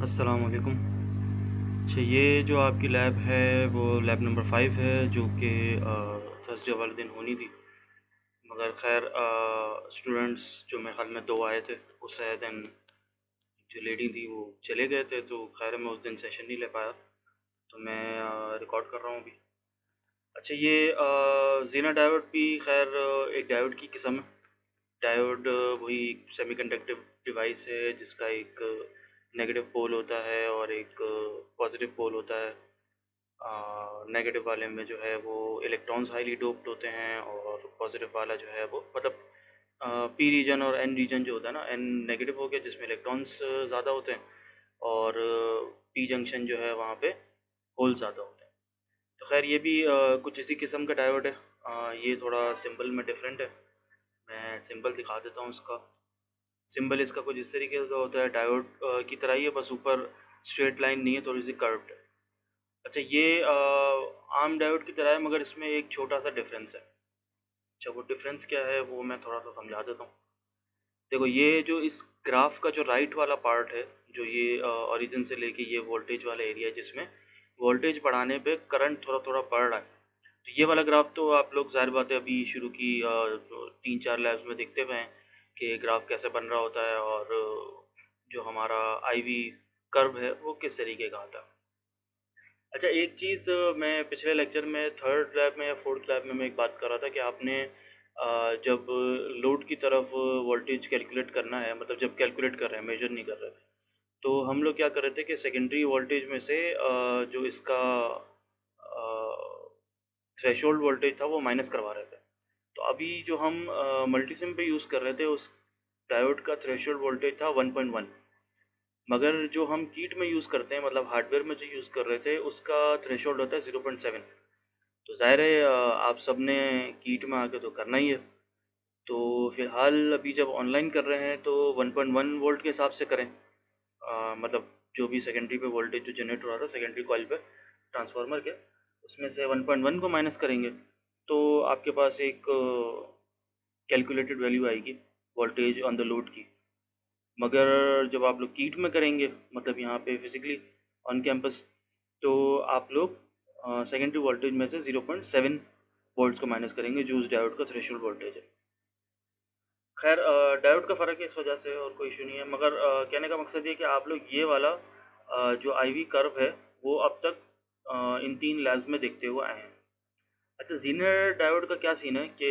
अस्सलाम वालेकुम। अच्छा, ये जो आपकी लैब है वो लैब नंबर 5 है, जो कि थर्सडे वाले दिन होनी थी, मगर खैर स्टूडेंट्स जो मेरे ख्याल में 2 आए थे, उस दिन जो लेडी थी वो चले गए थे, तो खैर मैं उस दिन सेशन नहीं ले पाया, तो मैं रिकॉर्ड कर रहा हूँ अभी। अच्छा, ये जीना डायोड भी खैर एक डायोड की किस्म है। डायोड वही सेमीकंडक्टिव डिवाइस है जिसका एक नेगेटिव पोल होता है और एक पॉजिटिव पोल होता है। नेगेटिव वाले में जो है वो इलेक्ट्रॉन्स हाईली डोप्ड होते हैं, और पॉजिटिव वाला जो है वो मतलब पी रीजन और एन रीजन जो होता है ना, एन नेगेटिव हो गया जिसमें इलेक्ट्रॉन्स ज़्यादा होते हैं, और पी जंक्शन जो है वहाँ पे होल ज़्यादा होते हैं। तो खैर ये भी कुछ इसी किस्म का डायोड है। ये थोड़ा सिंबल में डिफरेंट है। मैं सिंबल दिखा देता हूँ इसका। सिंबल इसका कुछ इस तरीके का होता है, डायोड की तरह ही है, बस ऊपर स्ट्रेट लाइन नहीं है, थोड़ी सी कर्व्ड है। अच्छा, ये आम डायोड की तरह है, मगर इसमें एक छोटा सा डिफरेंस है। अच्छा, वो डिफरेंस क्या है वो मैं थोड़ा सा समझा देता हूँ। देखो, ये जो इस ग्राफ का जो राइट वाला पार्ट है, जो ये ओरिजिन से लेके ये वोल्टेज वाला एरिया है, जिसमें वोल्टेज बढ़ाने पे करंट थोड़ा थोड़ा बढ़ रहा है, तो ये वाला ग्राफ तो आप लोग ज़ाहिर बात है अभी शुरू की 3-4 लैब्स में देखते हुए हैं कि ग्राफ कैसे बन रहा होता है, और जो हमारा आईवी कर्व है वो किस तरीके का आता है। अच्छा, एक चीज़ मैं पिछले लेक्चर में थर्ड लैब में या फोर्थ लैब में मैं एक बात कर रहा था कि आपने जब लोड की तरफ वोल्टेज कैलकुलेट करना है, मतलब जब कैलकुलेट कर रहे हैं, मेजर नहीं कर रहे थे, तो हम लोग क्या कर रहे थे कि सेकेंडरी वोल्टेज में से जो इसका थ्रेशोल्ड वोल्टेज था वो माइनस करवा रहे थे। तो अभी जो हम मल्टीसिम पे यूज़ कर रहे थे, उस डायोड का थ्रेशोल्ड वोल्टेज था 1.1, मगर जो हम कीट में यूज़ करते हैं, मतलब हार्डवेयर में जो यूज़ कर रहे थे, उसका थ्रेशोल्ड होता है 0.7। तो ज़ाहिर है आप सब ने कीट में आके तो करना ही है। तो फ़िलहाल अभी जब ऑनलाइन कर रहे हैं तो 1.1 वोल्ट के हिसाब से करें। मतलब जो भी सेकेंडरी पे वोल्टेज जो जनरेट हो रहा था सेकेंडरी कॉइल पे ट्रांसफार्मर के, उसमें से 1.1 को माइनस करेंगे, तो आपके पास एक कैलकुलेटेड वैल्यू आएगी वोल्टेज ऑन द लोड की। मगर जब आप लोग कीट में करेंगे, मतलब यहाँ पे फिजिकली ऑन कैंपस, तो आप लोग सेकेंडरी वोल्टेज में से 0.7 वोल्ट्स को माइनस करेंगे, जो उस डायोड का थ्रेशोल्ड वोल्टेज है। खैर डायोड का फ़र्क है इस वजह से, और कोई इशू नहीं है, मगर कहने का मकसद ये कि आप लोग ये वाला जो आईवी कर्व है वो अब तक इन 3 लैब्स में देखते हुए आए हैं। अच्छा, जीनर डायोड का क्या सीन है कि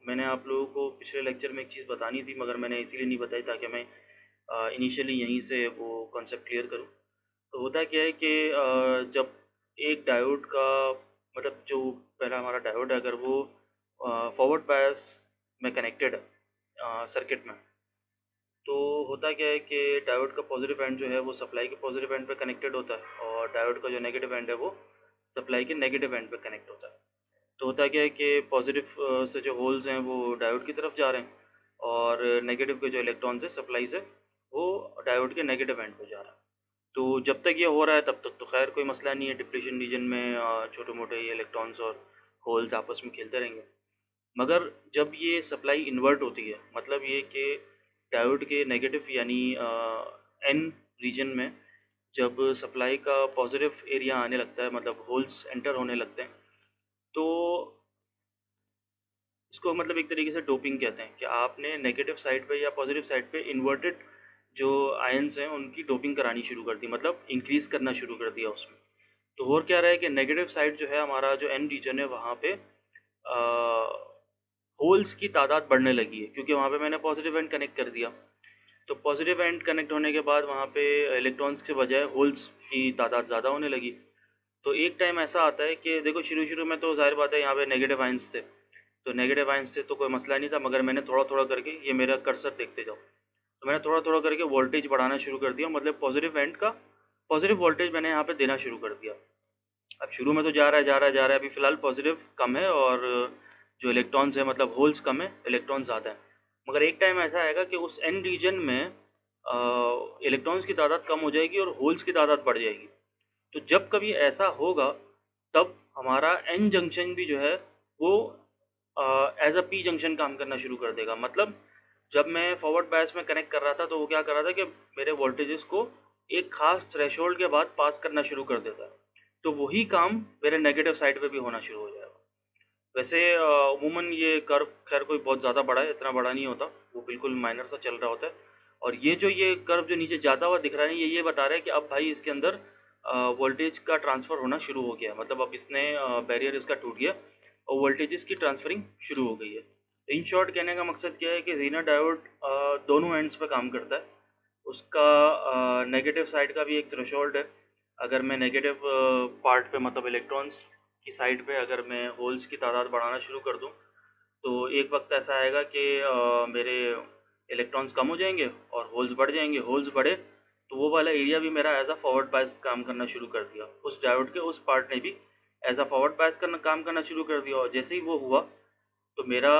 मैंने आप लोगों को पिछले लेक्चर में एक चीज़ बतानी थी, मगर मैंने इसीलिए नहीं बताई ताकि मैं इनिशियली यहीं से वो कॉन्सेप्ट क्लियर करूँ। तो होता क्या है कि जब एक डायोड का मतलब जो पहला हमारा डायोड है, अगर वो फॉरवर्ड बायस में कनेक्टेड है सर्किट में, तो होता क्या है कि डायोड का पॉजिटिव एंड जो है वो सप्लाई के पॉजिटिव एंड पे कनेक्टेड होता है, और डायोड का जो नेगेटिव एंड है वो सप्लाई के नेगेटिव एंड पे कनेक्ट होता है। तो होता क्या है कि पॉजिटिव से जो होल्स हैं वो डायोड की तरफ जा रहे हैं, और नेगेटिव के जो इलेक्ट्रॉन्स हैं सप्लाई से, वो डायोड के नेगेटिव एंड पे जा रहा है। तो जब तक ये हो रहा है तब तक तो खैर कोई मसला नहीं है, डिप्लीशन रीजन में छोटे मोटे ये इलेक्ट्रॉन्स और होल्स आपस में खेलते रहेंगे। मगर जब ये सप्लाई इन्वर्ट होती है, मतलब ये कि डायोड के नेगेटिव यानी एन रीजन में जब सप्लाई का पॉजिटिव एरिया आने लगता है, मतलब होल्स एंटर होने लगते हैं, तो इसको मतलब एक तरीके से डोपिंग कहते हैं कि आपने नेगेटिव साइड पे या पॉजिटिव साइड पे इन्वर्टेड जो आयंस हैं उनकी डोपिंग करानी शुरू कर दी, मतलब इंक्रीज करना शुरू कर दिया उसमें। तो हो क्या रहा है कि नेगेटिव साइड जो है, हमारा जो एन रीजन है, वहाँ पे होल्स की तादाद बढ़ने लगी है, क्योंकि वहाँ पे मैंने पॉजिटिव एंड कनेक्ट कर दिया। तो पॉजिटिव एंड कनेक्ट होने के बाद वहाँ पे इलेक्ट्रॉन्स के बजाय होल्स की तादाद ज़्यादा होने लगी। तो एक टाइम ऐसा आता है कि देखो, शुरू शुरू में तो जाहिर बात है यहाँ पे नेगेटिव आयंस थे, तो नेगेटिव आयंस से तो कोई मसला नहीं था, मगर मैंने थोड़ा थोड़ा करके, ये मेरा कर्सर देखते जाओ, तो मैंने थोड़ा थोड़ा करके वोल्टेज बढ़ाना शुरू कर दिया, मतलब पॉजिटिव एंड का पॉजिटिव वोल्टेज मैंने यहाँ पे देना शुरू कर दिया। अब शुरू में तो जा रहा है जा रहा है जा रहा है, अभी फ़िलहाल पॉजिटिव कम है, और जो इलेक्ट्रॉन्स है, मतलब होल्स कम है, इलेक्ट्रॉन ज़्यादा है। मगर एक टाइम ऐसा आएगा कि उस एन रीजन में इलेक्ट्रॉन्स की तादाद कम हो जाएगी और होल्स की तादाद बढ़ जाएगी। तो जब कभी ऐसा होगा, तब हमारा एन जंक्शन भी जो है वो एज अ पी जंक्शन काम करना शुरू कर देगा। मतलब जब मैं फॉरवर्ड बायस में कनेक्ट कर रहा था, तो वो क्या कर रहा था कि मेरे वोल्टेजेस को एक खास थ्रेशोल्ड के बाद पास करना शुरू कर देता है, तो वही काम मेरे नेगेटिव साइड पे भी होना शुरू हो जाएगा। वैसे अमूमन ये कर्व खैर कोई बहुत ज़्यादा बड़ा है, इतना बड़ा नहीं होता, वो बिल्कुल माइनर सा चल रहा होता है। और ये कर्व जो नीचे जाता हुआ दिख रहा है, ये बता रहा है कि अब भाई इसके अंदर वोल्टेज का ट्रांसफ़र होना शुरू हो गया, मतलब अब इसने बैरियर इसका टूट गया और वोल्टेजेस की ट्रांसफरिंग शुरू हो गई है। इन शॉर्ट कहने का मकसद क्या है कि ज़ीना डायोड दोनों एंड्स पे काम करता है। उसका नेगेटिव साइड का भी एक थ्रेशोल्ड है। अगर मैं नेगेटिव पार्ट पे, मतलब इलेक्ट्रॉन्स की साइड पे अगर मैं होल्स की तादाद बढ़ाना शुरू कर दूं, तो एक वक्त ऐसा आएगा कि मेरे इलेक्ट्रॉन्स कम हो जाएंगे और होल्स बढ़ जाएंगे। होल्स बढ़े तो वो वाला एरिया भी मेरा एज अ फॉरवर्ड बायस काम करना शुरू कर दिया। उस डायोड के उस पार्ट ने भी एज अ फॉरवर्ड बायस करना काम करना शुरू कर दिया, और जैसे ही वो हुआ तो मेरा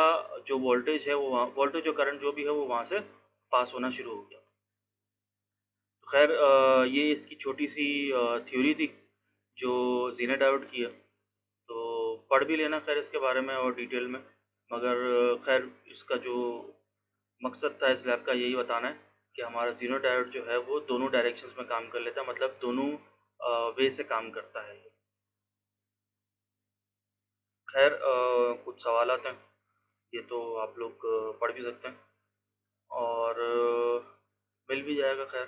जो वोल्टेज है, वो वोल्टेज जो करंट जो भी है वो वहाँ से पास होना शुरू हो गया। तो खैर ये इसकी छोटी सी थ्योरी थी जो ज़ीना डायोड की है। तो पढ़ भी लेना खैर इसके बारे में और डिटेल में। मगर खैर इसका जो मकसद था इस लैब का, यही बताना है कि हमारा ज़ीनो डायोड जो है वो दोनों डायरेक्शंस में काम कर लेता है, मतलब दोनों वे से काम करता है। खैर कुछ सवालात हैं, ये तो आप लोग पढ़ भी सकते हैं और मिल भी जाएगा। खैर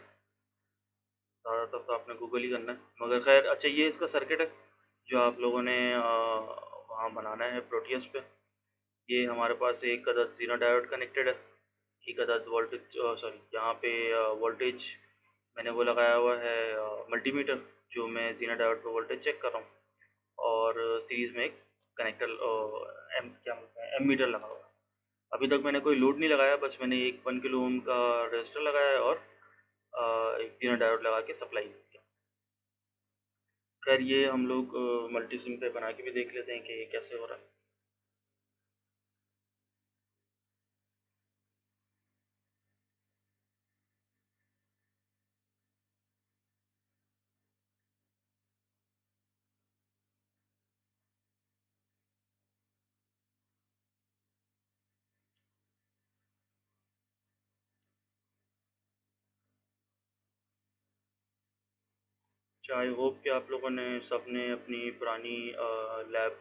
ज़्यादातर तो आपने गूगल ही करना है, मगर खैर अच्छा, ये इसका सर्किट है जो आप लोगों ने वहाँ बनाना है प्रोटियस पे। ये हमारे पास एक अदद ज़ीनो डायोड कनेक्टेड है, एक अदद वोल्टेज, सॉरी यहाँ पे वोल्टेज मैंने वो लगाया हुआ है मल्टीमीटर, जो मैं ज़ीनो डायोड पे वोल्टेज चेक कर रहा हूँ। और सीरीज़ में एक कनेक्टर एम क्या बोलते हैं एम मीटर लगा हुआ है। अभी तक मैंने कोई लोड नहीं लगाया, बस मैंने एक 1 किलो ओम का रजिस्टर लगाया है और एक ज़ीनो डायोड लगा के सप्लाई किया। खैर ये हम लोग मल्टी सिम पे बना के भी देख लेते हैं कि ये कैसे हो रहा है। अच्छा, आई होप कि आप लोगों ने सबने अपनी पुरानी लैब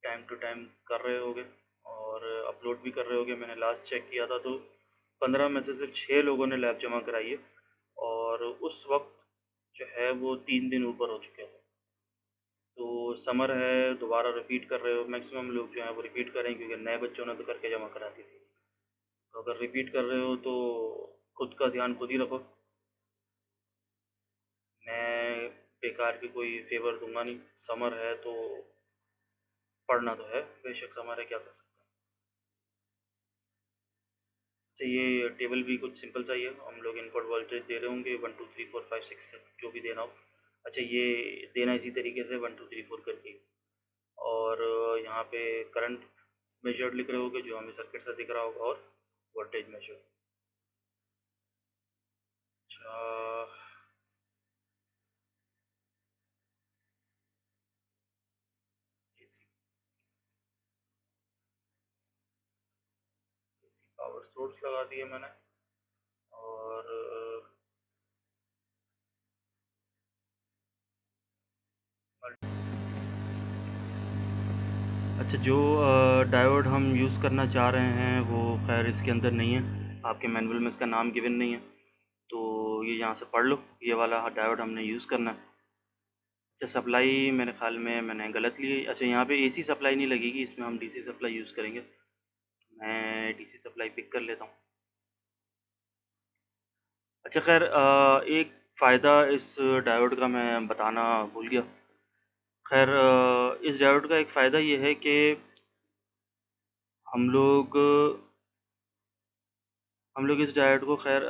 टाइम टू टाइम कर रहे होगे और अपलोड भी कर रहे होगे। मैंने लास्ट चेक किया था तो 15 में से सिर्फ 6 लोगों ने लैब जमा कराई है, और उस वक्त जो है वो 3 दिन ऊपर हो चुके हैं। तो समर है, दोबारा रिपीट कर रहे हो, मैक्सिमम लोग जो हैं वो रिपीट कर रहे हैं, क्योंकि नए बच्चों ने तो करके जमा करा दी थी। तो अगर रिपीट कर रहे हो तो खुद का ध्यान खुद ही रखो। मैं बेकार की कोई फेवर दूंगा नहीं। समर है तो पढ़ना तो है, बेशक समर है, क्या कर सकते हैं। तो ये टेबल भी कुछ सिंपल सा ही है। हम लोग इनपुट वोल्टेज दे रहे होंगे 1 2 3 4 5 6 जो भी देना हो। अच्छा, ये देना इसी तरीके से 1 2 3 4 करके। और यहाँ पे करंट मेजर्ड लिख रहे होगे जो हमें सर्किट से दिख रहा होगा, और वोल्टेज मेजर। अच्छा, एसी पावर सोर्स लगा दिए मैंने। और अच्छा, जो डायोड हम यूज़ करना चाह रहे हैं वो खैर इसके अंदर नहीं है, आपके मैनुअल में इसका नाम गिवन नहीं है, तो ये यहाँ से पढ़ लो। ये वाला डायोड हमने यूज़ करना है। अच्छा, सप्लाई मेरे ख्याल में मैंने गलत ली है। अच्छा, यहाँ पे एसी सप्लाई नहीं लगेगी, इसमें हम डीसी सप्लाई यूज़ करेंगे। मैं डीसी सप्लाई पिक कर लेता हूँ। अच्छा खैर एक फ़ायदा इस डायोड का मैं बताना भूल गया। खैर इस डायोड का एक फ़ायदा ये है कि हम लोग हम लोग इस डायोड को खैर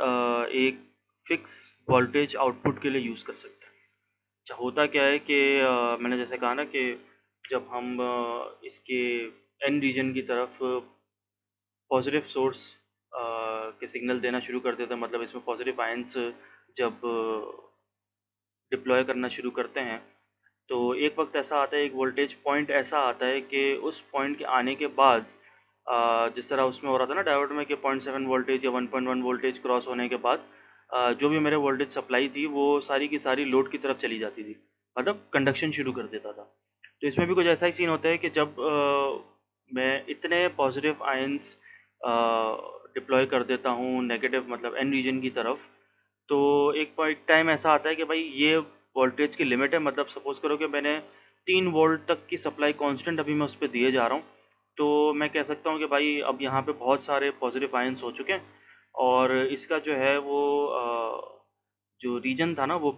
एक फ़िक्स वोल्टेज आउटपुट के लिए यूज़ कर सकते हैं। अच्छा, होता क्या है कि मैंने जैसे कहा ना कि जब हम इसके एन रीजन की तरफ पॉजिटिव सोर्स के सिग्नल देना शुरू कर देते हैं, मतलब इसमें पॉजिटिव आयंस जब डिप्लॉय करना शुरू करते हैं, तो एक वक्त ऐसा आता है, एक वोल्टेज पॉइंट ऐसा आता है कि उस पॉइंट के आने के बाद जिस तरह उसमें हो रहा था ना डायोड में कि 0.7 वोल्टेज या 1.1 वोल्टेज क्रॉस होने के बाद जो भी मेरे वोल्टेज सप्लाई थी वो सारी की सारी लोड की तरफ चली जाती थी, मतलब कंडक्शन शुरू कर देता था। तो इसमें भी कुछ ऐसा ही सीन होता है कि जब मैं इतने पॉजिटिव आयंस डिप्लॉय कर देता हूँ नेगेटिव मतलब एन रीजन की तरफ, तो एक पॉइंट टाइम ऐसा आता है कि भाई ये वोल्टेज की लिमिट है। मतलब सपोज करो कि मैंने 3 वोल्ट तक की सप्लाई कांस्टेंट अभी मैं उस पर दिए जा रहा हूँ, तो मैं कह सकता हूँ कि भाई अब यहाँ पे बहुत सारे पॉजिटिव आयंस हो चुके हैं और इसका जो है वो जो रीजन था ना वो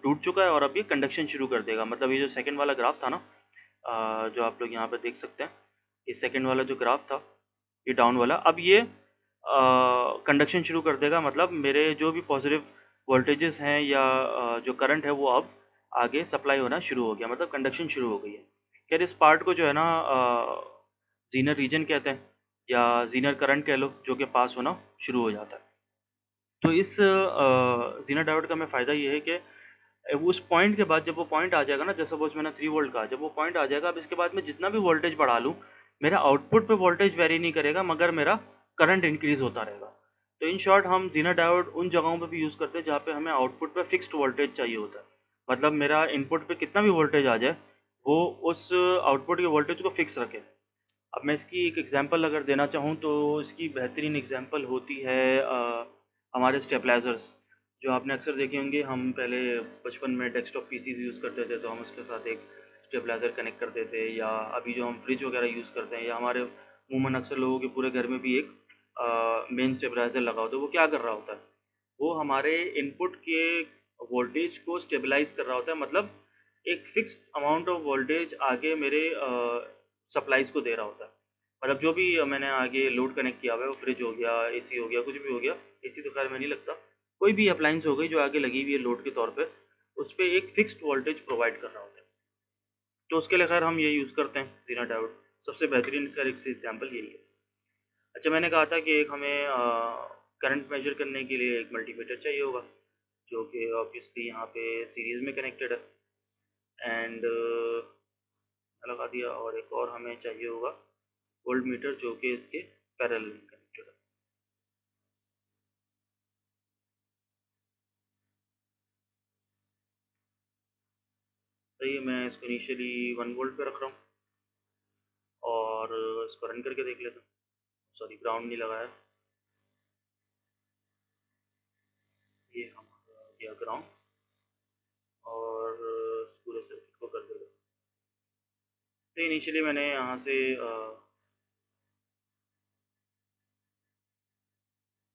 टूट चुका है और अब ये कंडक्शन शुरू कर देगा। मतलब ये जो सेकंड वाला ग्राफ था ना, जो आप लोग यहाँ पे देख सकते हैं, ये सेकंड वाला जो ग्राफ था, ये डाउन वाला, अब ये कंडक्शन शुरू कर देगा। मतलब मेरे जो भी पॉजिटिव वोल्टेजेस हैं या जो करंट है वो अब आगे सप्लाई होना शुरू हो गया, मतलब कंडक्शन शुरू हो गई है। खैर इस पार्ट को जो है ना जीनर रीजन कहते हैं या जीनर करंट कह लो, जो कि पास होना शुरू हो जाता है। तो इस जीनर डायोड का मैं फ़ायदा ये है कि उस पॉइंट के बाद जब वो पॉइंट आ जाएगा ना, जैसे सपोज मैंने 3 वोल्ट का, जब वो पॉइंट आ जाएगा अब इसके बाद में जितना भी वोल्टेज बढ़ा लूँ, मेरा आउटपुट पे वोल्टेज वेरी नहीं करेगा मगर मेरा करंट इंक्रीज होता रहेगा। तो इन शॉर्ट हम जीनर डायोड उन जगहों पे भी यूज़ करते हैं जहाँ पे हमें आउटपुट पे फिक्स्ड वोल्टेज चाहिए होता है। मतलब मेरा इनपुट पे कितना भी वोल्टेज आ जाए वो उस आउटपुट के वोल्टेज को फिक्स रखे। अब मैं इसकी एक एग्जांपल अगर देना चाहूँ तो इसकी बेहतरीन एग्जांपल होती है हमारे स्टेबलाइजर्स, जो आपने अक्सर देखे होंगे। हम पहले बचपन में डेस्कटॉप पीसीज यूज़ करते थे तो हम उसके साथ एक स्टेबलाइजर कनेक्ट करते थे, या अभी जो हम फ्रिज वगैरह यूज़ करते हैं, या हमारे अमूमन अक्सर लोगों के पूरे घर में भी एक मेन स्टेबलाइजर लगा होता है। वो क्या कर रहा होता है, वो हमारे इनपुट के वोल्टेज को स्टेबलाइज कर रहा होता है। मतलब एक फिक्स्ड अमाउंट ऑफ वोल्टेज आगे मेरे सप्लाईज को दे रहा होता है। मतलब जो भी मैंने आगे लोड कनेक्ट किया हुआ है, वो फ्रिज हो गया, एसी हो गया, कुछ भी हो गया, एसी तो खैर में नहीं लगता, कोई भी अप्लाइंस हो गई जो आगे लगी हुई है लोड के तौर पे, उस पर एक फिक्स्ड वोल्टेज प्रोवाइड कर रहा होता है। तो उसके लिए खैर हम ये यूज़ करते हैं जीना डायोड। सबसे बेहतरीन का एक एग्जाम्पल यही है। अच्छा, मैंने कहा था कि एक हमें करंट मेजर करने के लिए एक मल्टीमीटर चाहिए होगा, जो कि ऑब्वियसली यहाँ पे सीरीज़ में कनेक्टेड है। एंड लगा दिया, और एक और हमें चाहिए होगा वोल्ट मीटर जो कि इसके पैरेलल में कनेक्टेड है। सही है, मैं इसको इनिशियली 1 वोल्ट पे रख रहा हूँ और इसको रन करके देख लेता हूँ। सॉरी, ग्राउंड नहीं लगाया, ये हमारा दिया ग्राउंड, और पूरे सर्किट को कर देगा। तो इनिशियली मैंने यहाँ से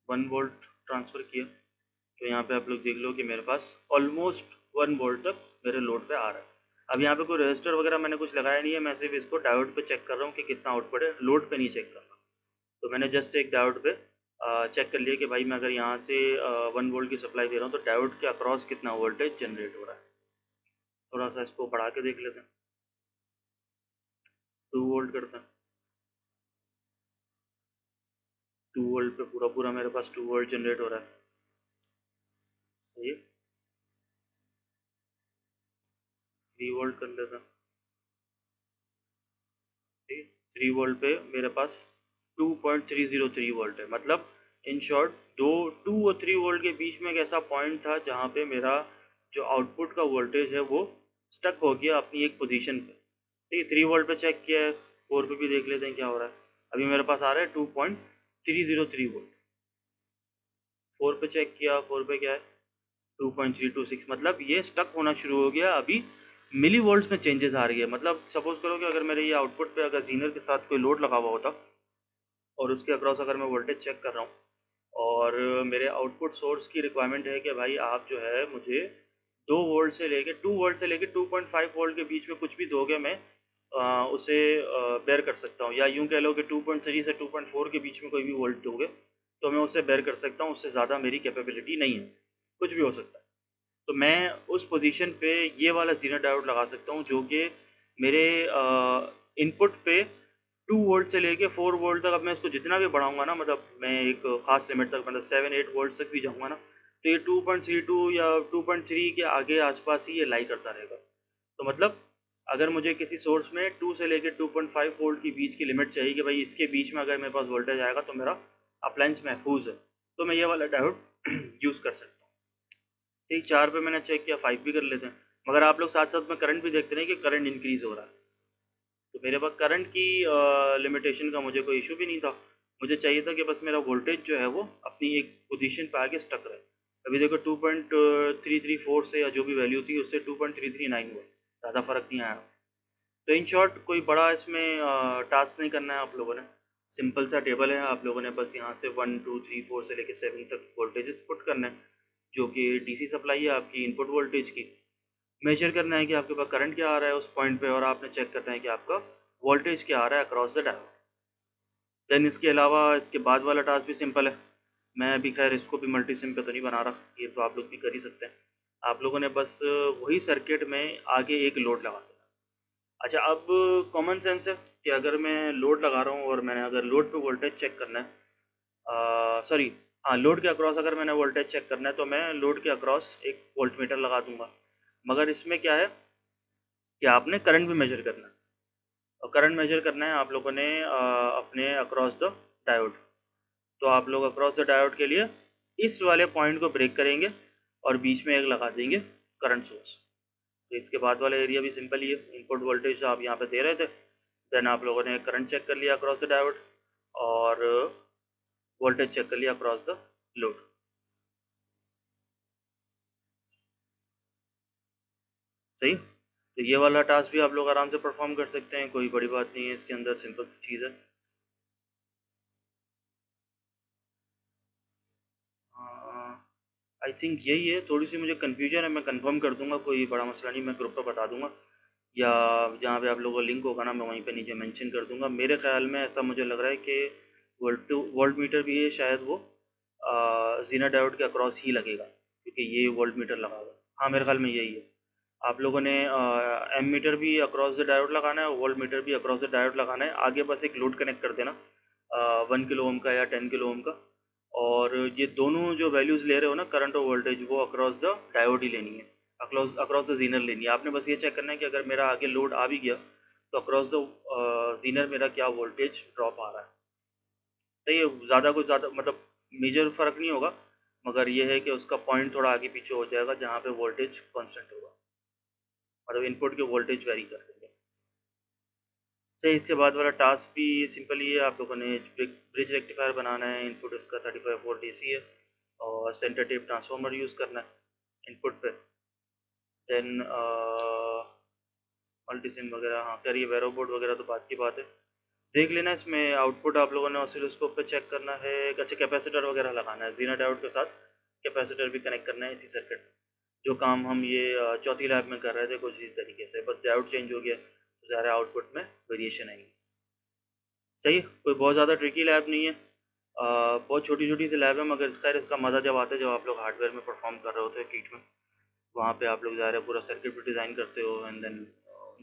1 वोल्ट ट्रांसफ़र किया, तो यहाँ पे आप लोग देख लो कि मेरे पास ऑलमोस्ट 1 वोल्ट तक मेरे लोड पे आ रहा है। अब यहाँ पे कोई रजिस्टर वगैरह मैंने कुछ लगाया नहीं है, मैं सिर्फ इसको डायोड पे चेक कर रहा हूँ कि कितना आउटपुट है, लोड पे नहीं चेक कर रहा। तो मैंने जस्ट एक डायोड पे चेक कर लिया कि भाई मैं अगर यहाँ से 1 वोल्ट की सप्लाई दे रहा हूँ तो डायोड के अक्रॉस कितना वोल्टेज जनरेट हो रहा है। थोड़ा सा इसको बढ़ा के देख लेते हैं, 2 वोल्ट करते हैं। 2 वोल्ट पे पूरा पूरा मेरे पास 2 वोल्ट जनरेट हो रहा है। सही है, 3 वोल्ट कर लेते हैं। ठीक है, 3 वोल्ट पे मेरे पास 2.303 वोल्ट है। मतलब इन शॉर्ट 2 और 3 वोल्ट के बीच में एक ऐसा पॉइंट था जहाँ पे मेरा जो आउटपुट का वोल्टेज है वो स्टक हो गया अपनी एक पोजीशन पे। ठीक है, 3 वोल्ट पे चेक किया है, 4 पे भी देख लेते हैं क्या हो रहा है। अभी मेरे पास आ रहा है 2.303 वोल्ट। 4 पे चेक किया, 4 पे क्या है, 2.326। मतलब ये स्टक होना शुरू हो गया। अभी मिली वोल्ट्स में चेंजेस आ रही है। मतलब सपोज करो कि अगर मेरे ये आउटपुट पे अगर जीनर के साथ कोई लोड लगा हुआ होता और उसके अक्रॉस अगर मैं वोल्टेज चेक कर रहा हूँ, और मेरे आउटपुट सोर्स की रिक्वायरमेंट है कि भाई आप जो है मुझे 2 वोल्ट से लेके 2.5 वोल्ट के बीच में कुछ भी दोगे, मैं उसे बेयर कर सकता हूँ। या यूँ कह लो कि 2.3 से 2.4 के बीच में कोई भी वोल्ट दोगे तो मैं उसे बेयर कर सकता हूँ। उससे ज़्यादा मेरी कैपेबिलिटी नहीं है, कुछ भी हो सकता है। तो मैं उस पोजीशन पे ये वाला जीरो डायोड लगा सकता हूँ जो कि मेरे इनपुट पे 2 वोल्ट से लेके 4 वोल्ट तक, अब मैं इसको जितना भी बढ़ाऊंगा ना, मतलब मैं एक खास लिमिट तक, मतलब 7-8 वोल्ट तक भी जाऊंगा ना, तो ये 2.32 या 2.3 के आगे आसपास ही ये लाई करता रहेगा। तो मतलब अगर मुझे किसी सोर्स में 2 से लेके 2.5 वोल्ट की बीच की लिमिट चाहिए कि भाई इसके बीच में अगर मेरे पास वोल्टेज आएगा तो मेरा अप्लायंस महफूज है, तो मैं ये वाला डायोड यूज़ कर सकता हूँ। ठीक, 4 पे मैंने चेक किया, 5 भी कर लेते हैं, मगर आप लोग साथ साथ में करंट भी देखते रहे कि करंट इंक्रीज हो रहा है। तो मेरे पास करंट की लिमिटेशन का मुझे कोई इशू भी नहीं था, मुझे चाहिए था कि बस मेरा वोल्टेज जो है वो अपनी एक पोजीशन पे आके स्टक रहे। अभी देखो 2.334 से या जो भी वैल्यू थी उससे 2.339 हुआ, ज़्यादा फर्क नहीं आया। तो इन शॉर्ट कोई बड़ा इसमें टास्क नहीं करना है आप लोगों ने, सिंपल सा टेबल है, आप लोगों ने बस यहाँ से 1 2 3 4 से लेकर 7 तक वोल्टेजेस पुट करना है, जो कि डीसी सप्लाई है आपकी इनपुट वोल्टेज की। मेजर करना है कि आपके पास करंट क्या आ रहा है उस पॉइंट पे, और आपने चेक करना है कि आपका वोल्टेज क्या आ रहा है अक्रॉस द डायोड। देन इसके अलावा इसके बाद वाला टास्क भी सिंपल है, मैं अभी खैर इसको भी मल्टी सिम पे तो नहीं बना रहा, ये तो आप लोग भी कर ही सकते हैं। आप लोगों ने बस वही सर्किट में आगे एक लोड लगा देना। अच्छा, अब कॉमन सेंस है कि अगर मैं लोड लगा रहा हूँ और मैंने अगर लोड पे वोल्टेज चेक करना है, सॉरी, हाँ, लोड के अक्रॉस अगर मैंने वोल्टेज चेक करना है तो मैं लोड के अक्रॉस एक वोल्ट मीटर लगा दूंगा। मगर इसमें क्या है कि आपने करंट भी मेजर करना है, और करंट मेजर करना है आप लोगों ने अपने अक्रॉस द डायोड। तो आप लोग अक्रॉस द डायोड के लिए इस वाले पॉइंट को ब्रेक करेंगे और बीच में एक लगा देंगे करंट सोर्स। तो इसके बाद वाला एरिया भी सिंपल ही है, इनपुट वोल्टेज आप यहाँ पे दे रहे थे, देन आप लोगों ने करंट चेक कर लिया अक्रॉस द डायोड और वोल्टेज चेक कर लिया अक्रॉस द लोड। सही, तो ये वाला टास्क भी आप लोग आराम से परफॉर्म कर सकते हैं, कोई बड़ी बात नहीं है इसके अंदर, सिंपल चीज़ है। आई थिंक यही है, थोड़ी सी मुझे कन्फ्यूजन है, मैं कंफर्म कर दूंगा, कोई बड़ा मसला नहीं, मैं ग्रुप पर बता दूंगा, या जहाँ पे आप लोगों का लिंक होगा ना मैं वहीं पे नीचे मेंशन कर दूंगा। मेरे ख्याल में ऐसा मुझे लग रहा है कि वोल्ट मीटर भी है शायद वो जीना डायोड के अक्रॉस ही लगेगा, क्योंकि ये वोल्ट मीटर लगा हुआ है। हाँ, मेरे ख्याल में यही है। आप लोगों ने एम मीटर भी अक्रॉस द डायोड लगाना है और वोल्ट मीटर भी अक्रॉस द डायोड लगाना है, आगे बस एक लोड कनेक्ट कर देना 1 किलो ओम का या 10 किलो ओम का, और ये दोनों जो वैल्यूज़ ले रहे हो ना करंट और वोल्टेज, वो अक्रॉस द डायोड ही लेनी है, अक्रॉस अक्रॉस द जीनर लेनी है। आपने बस ये चेक करना है कि अगर मेरा आगे लोड आ भी गया तो अक्रॉस द जीनर मेरा क्या वोल्टेज ड्रॉप आ रहा है। तो ये ज़्यादा कुछ ज़्यादा मतलब मेजर फ़र्क नहीं होगा, मगर ये है कि उसका पॉइंट थोड़ा आगे पीछे हो जाएगा जहाँ पे वोल्टेज कांस्टेंट होगा, मतलब इनपुट के वोल्टेज वेरी कर देंगे। सही, इसके बाद वाला टास्क भी सिंपल ही है, आप लोगों ने ब्रिज रेक्टिफायर बनाना है, इनपुट इसका 35 वोल्ट डीसी है, और सेंटर टेप ट्रांसफार्मर यूज़ करना है इनपुट पे। देन मल्टीसिम वगैरह, हाँ खैर ये वेरो बोर्ड वगैरह तो बात की बात है, देख लेना। इसमें आउटपुट आप लोगों ने ऑसिलोस्कोप पे चेक करना है, अच्छा कैपेसिटर वगैरह लगाना है, जीना डायोड के साथ कैपेसिटर भी कनेक्ट करना है इसी सर्किट में। जो काम हम ये चौथी लैब में कर रहे थे कुछ इस तरीके से, बस डायोड चेंज हो गया तो ज़्यादा आउटपुट में वेरिएशन आएगी। सही, कोई बहुत ज़्यादा ट्रिकी लैब नहीं है, बहुत छोटी छोटी सी लैब है, मगर खैर इसका मज़ा जब आता है जब आप लोग हार्डवेयर में परफॉर्म कर रहे होते हैं किट में, वहाँ पे आप लोग ज़ाहिर है पूरा सर्किट भी डिज़ाइन करते हो एंड देन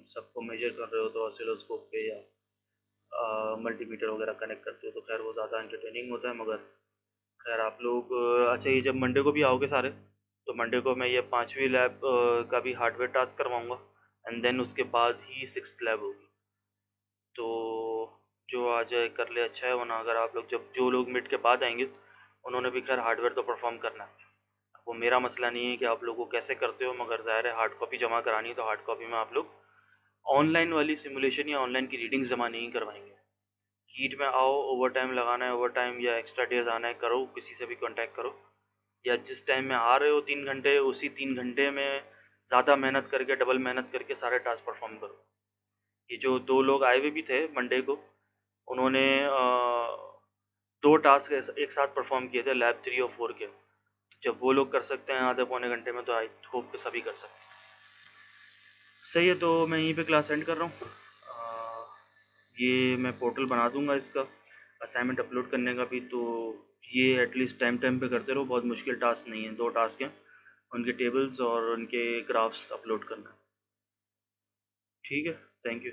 सबको मेजर कर रहे हो तो ऑसिलोस्कोप पे या मल्टीमीटर वगैरह कनेक्ट करते हो, तो खैर वो ज़्यादा इंटरटेनिंग होता है। मगर खैर आप लोग अच्छा, ये जब मंडे को भी आओगे सारे, तो मंडे को मैं ये 5वीं लैब का भी हार्डवेयर टास्क करवाऊँगा, एंड देन उसके बाद ही 6th लैब होगी। तो जो आ जाए कर ले, अच्छा है, वरना अगर आप लोग जब जो लोग मिड के बाद आएंगे उन्होंने भी खैर हार्डवेयर तो परफॉर्म करना है। वो मेरा मसला नहीं है कि आप लोग को कैसे करते हो, मगर ज़ाहिर है हार्ड कॉपी जमा करानी है तो हार्ड कॉपी में आप लोग ऑनलाइन वाली सिमुलेशन या ऑनलाइन की रीडिंग्स जमा नहीं करवाएंगे। हीट में आओ, ओवर टाइम लगाना है, ओवर टाइम या एक्स्ट्रा डेज आना है, करो, किसी से भी कांटेक्ट करो, या जिस टाइम में आ रहे हो 3 घंटे, उसी 3 घंटे में ज़्यादा मेहनत करके, डबल मेहनत करके सारे टास्क परफॉर्म करो। ये जो 2 लोग आए हुए भी थे मंडे को, उन्होंने 2 टास्क एक साथ परफॉर्म किए थे लैब 3 और 4 के। जब वो लोग कर सकते हैं आधे पौने घंटे में, तो आई होप कि सभी कर सकते हैं। सही है, तो मैं यहीं पे क्लास एंड कर रहा हूँ। ये मैं पोर्टल बना दूंगा इसका असाइनमेंट अपलोड करने का भी, तो ये एटलीस्ट टाइम टाइम पे करते रहो, बहुत मुश्किल टास्क नहीं है, 2 टास्क हैं, उनके टेबल्स और उनके ग्राफ्स अपलोड करना। ठीक है, थैंक यू।